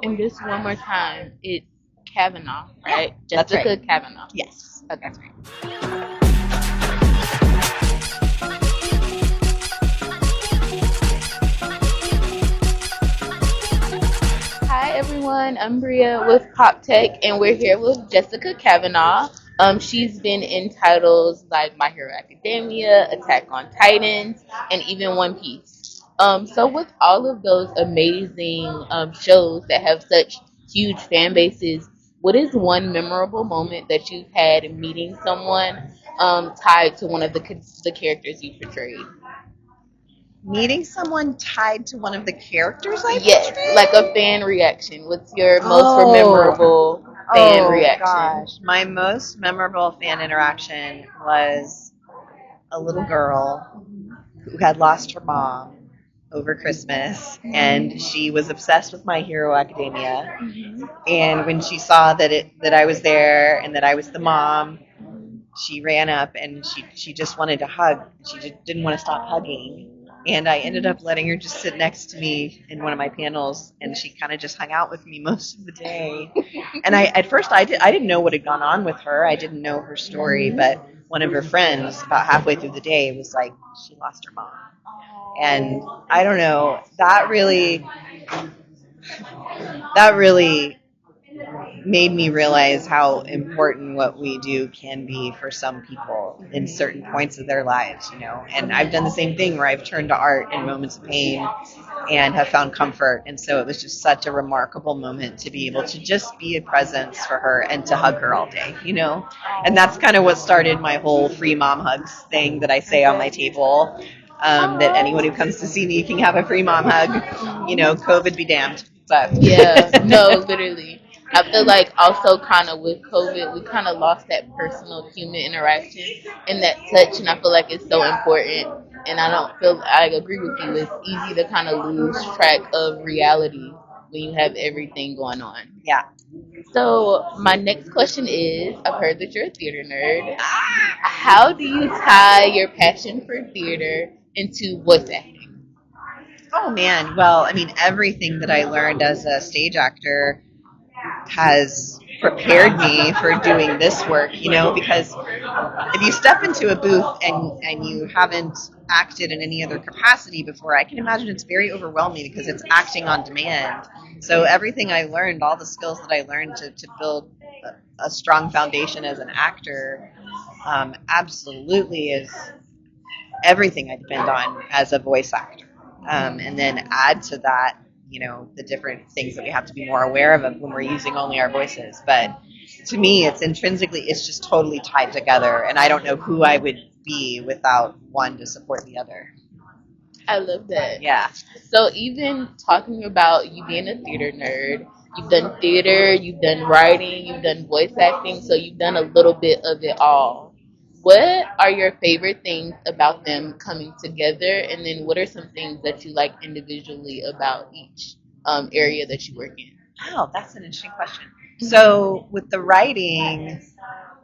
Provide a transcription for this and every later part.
And just one more time, it's Cavanagh, right? That's Jessica right. Cavanagh. Yes. Okay, that's right. Hi everyone, I'm Bria with Pop Tech, and we're here with Jessica Cavanagh. She's been in titles like My Hero Academia, Attack on Titans, and even One Piece. So with all of those amazing shows that have such huge fan bases, what is one memorable moment that you've had in meeting someone tied to one of the characters you portrayed? Meeting someone tied to one of the characters I Yes, portrayed? like a fan reaction. What's your most Oh, memorable fan oh reaction? gosh. My most memorable fan interaction was a little girl who had lost her mom over Christmas, and she was obsessed with My Hero Academia. And when she saw that I was there and that I was the mom, she ran up and she just wanted to hug. She just didn't want to stop hugging. And I ended up letting her just sit next to me in one of my panels, and she kind of just hung out with me most of the day. And at first I didn't know what had gone on with her. I didn't know her story, but one of her friends about halfway through the day was like, she lost her mom. And I don't know, that really made me realize how important what we do can be for some people in certain points of their lives, you know. And I've done the same thing where I've turned to art in moments of pain and have found comfort. And so it was just such a remarkable moment to be able to just be a presence for her and to hug her all day, you know. And that's kind of what started my whole free mom hugs thing that I say on my table. That anyone who comes to see me can have a free mom hug. You know, COVID be damned. But Yeah, no, literally. I feel like also kind of with COVID, we kind of lost that personal human interaction and that touch, and I feel like it's so important. And I agree with you. It's easy to kind of lose track of reality when you have everything going on. yeah. So my next question is: I've heard that you're a theater nerd. How do you tie your passion for theater into voice acting? Oh man. Well, I mean, everything that I learned as a stage actor has prepared me for doing this work, you know, because if you step into a booth and you haven't acted in any other capacity before, I can imagine it's very overwhelming because it's acting on demand. So everything I learned, all the skills that I learned to build a strong foundation as an actor, absolutely is everything I depend on as a voice actor. And then add to that, you know, the different things that we have to be more aware of when we're using only our voices. But to me, it's just totally tied together. And I don't know who I would be without one to support the other. I love that. Yeah. So even talking about you being a theater nerd, you've done theater, you've done writing, you've done voice acting, so you've done a little bit of it all. What are your favorite things about them coming together, and then what are some things that you like individually about each area that you work in? Oh, that's an interesting question. So with the writing,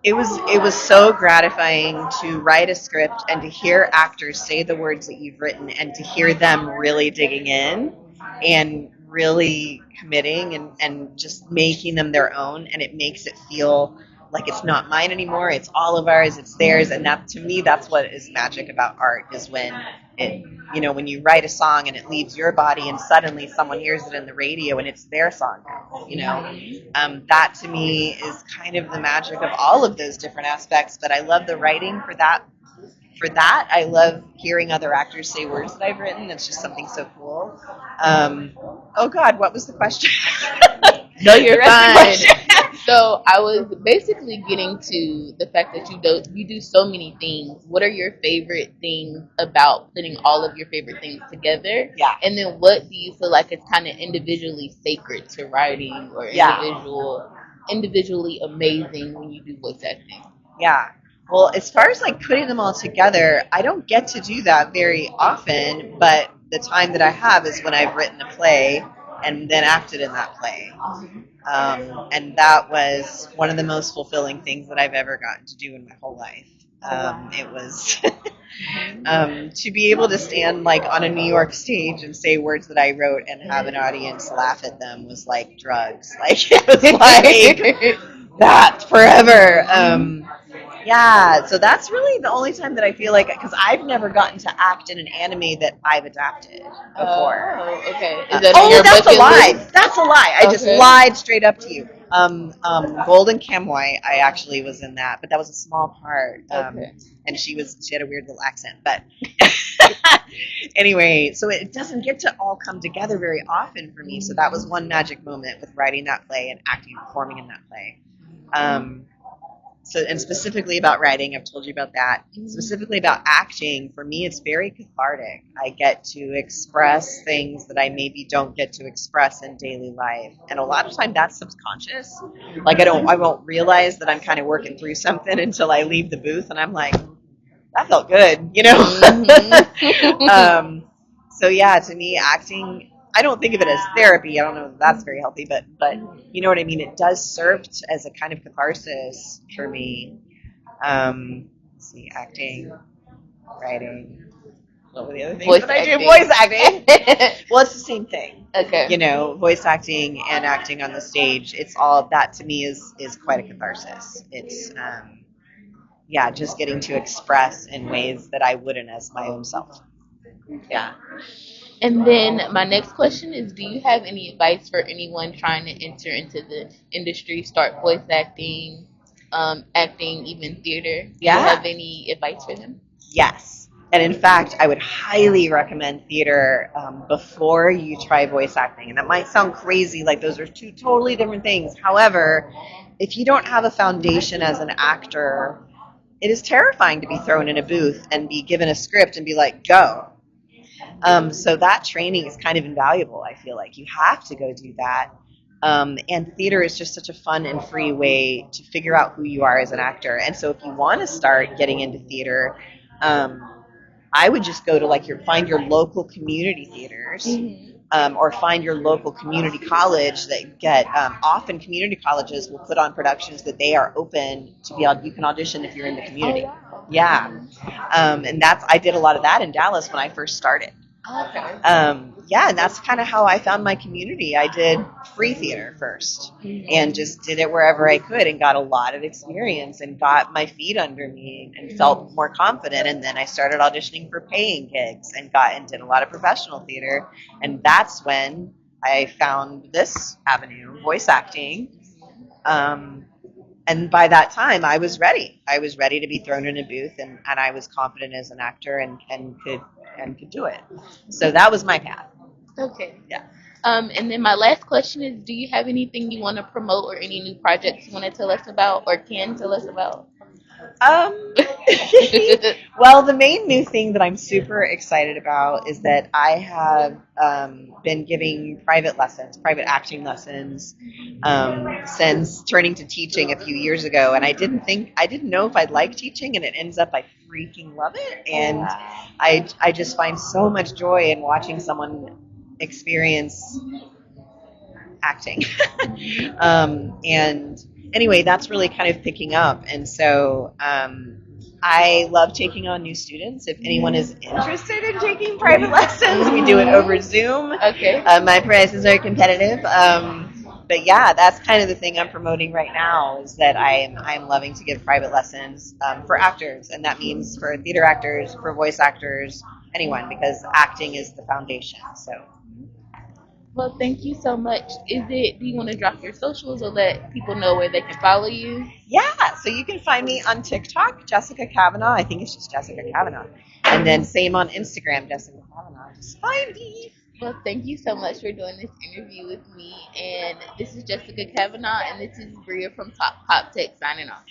it was so gratifying to write a script and to hear actors say the words that you've written and to hear them really digging in and really committing and just making them their own, and it makes it feel like it's not mine anymore, it's all of ours, it's theirs. And that, to me, that's what is magic about art, is when it, you know, when you write a song and it leaves your body and suddenly someone hears it in the radio and it's their song now, you know. That to me is kind of the magic of all of those different aspects. But I love the writing for that. For that, I love hearing other actors say words that I've written. It's just something so cool. Oh God, what was the question? No, you're Rest the fine. question. So I was basically getting to the fact that you do so many things. What are your favorite things about putting all of your favorite things together? Yeah. And then what do you feel like is kind of individually sacred to writing or Yeah. individually amazing when you do voice acting? Yeah. Well, as far as like putting them all together, I don't get to do that very often, but the time that I have is when I've written a play and then acted in that play. And that was one of the most fulfilling things that I've ever gotten to do in my whole life. It was to be able to stand like on a New York stage and say words that I wrote and have an audience laugh at them was like drugs. Like it was like that forever. Yeah, so that's really the only time that I feel like, because I've never gotten to act in an anime that I've adapted before. Oh, okay. Is that on Oh, your that's a bucket lie. list? That's a lie. I just Okay. lied straight up to you. Golden Kamuy, I actually was in that, but that was a small part. Okay. And she had a weird little accent, but anyway, so it doesn't get to all come together very often for me. So that was one magic moment with writing that play and acting and performing in that play. So, and specifically about writing, I've told you about that. Specifically about acting, for me, it's very cathartic. I get to express things that I maybe don't get to express in daily life, and a lot of time that's subconscious. Like I won't realize that I'm kind of working through something until I leave the booth, and I'm like, that felt good, you know. So yeah, to me, acting, I don't think of it as therapy. I don't know if that's very healthy, but you know what I mean. It does serve as a kind of catharsis for me. Let's see, acting, writing. What were the other things Voice that I do? acting. Voice acting. Well, it's the same thing. Okay. You know, voice acting and acting on the stage. It's all that to me is quite a catharsis. It's yeah, just getting to express in ways that I wouldn't as my own self. Yeah. And then my next question is, do you have any advice for anyone trying to enter into the industry, start voice acting, acting, even theater? Do you have any advice for them? Yes. And in fact, I would highly recommend theater before you try voice acting. And that might sound crazy, like those are two totally different things. However, if you don't have a foundation as an actor, it is terrifying to be thrown in a booth and be given a script and be like, go. So that training is kind of invaluable, I feel like. You have to go do that. And theater is just such a fun and free way to figure out who you are as an actor. And so if you want to start getting into theater, I would just go to find your local community theaters. Or find your local community college that get often community colleges will put on productions that they are open to be you can audition if you're in the community. Oh, wow. Yeah. And I did a lot of that in Dallas when I first started. Okay. Yeah, and that's kind of how I found my community. I did free theater first and just did it wherever I could and got a lot of experience and got my feet under me and felt more confident. And then I started auditioning for paying gigs and did a lot of professional theater. And that's when I found this avenue, voice acting. And by that time, I was ready. I was ready to be thrown in a booth, and I was confident as an actor and could do it. So that was my path. Okay. Yeah. And then my last question is, do you have anything you want to promote or any new projects you want to tell us about or can tell us about? Well, the main new thing that I'm super excited about is that I have been giving private acting lessons, since turning to teaching a few years ago. And I didn't know if I'd like teaching, and it ends up I freaking love it. And I just find so much joy in watching someone experience acting. And anyway, that's really kind of picking up. And so I love taking on new students. If anyone is interested in taking private lessons, we do it over Zoom. Okay. My prices are competitive. But yeah, that's kind of the thing I'm promoting right now is that I'm loving to give private lessons for actors. And that means for theater actors, for voice actors, anyone, because acting is the foundation. So. Well, thank you so much. Do you want to drop your socials or let people know where they can follow you? Yeah, so you can find me on TikTok, Jessica Cavanagh. I think it's just Jessica Cavanagh. And then same on Instagram, Jessica Cavanagh. Just find me. Well, thank you so much for doing this interview with me. And this is Jessica Cavanagh, and this is Bria from Pop Tech signing off.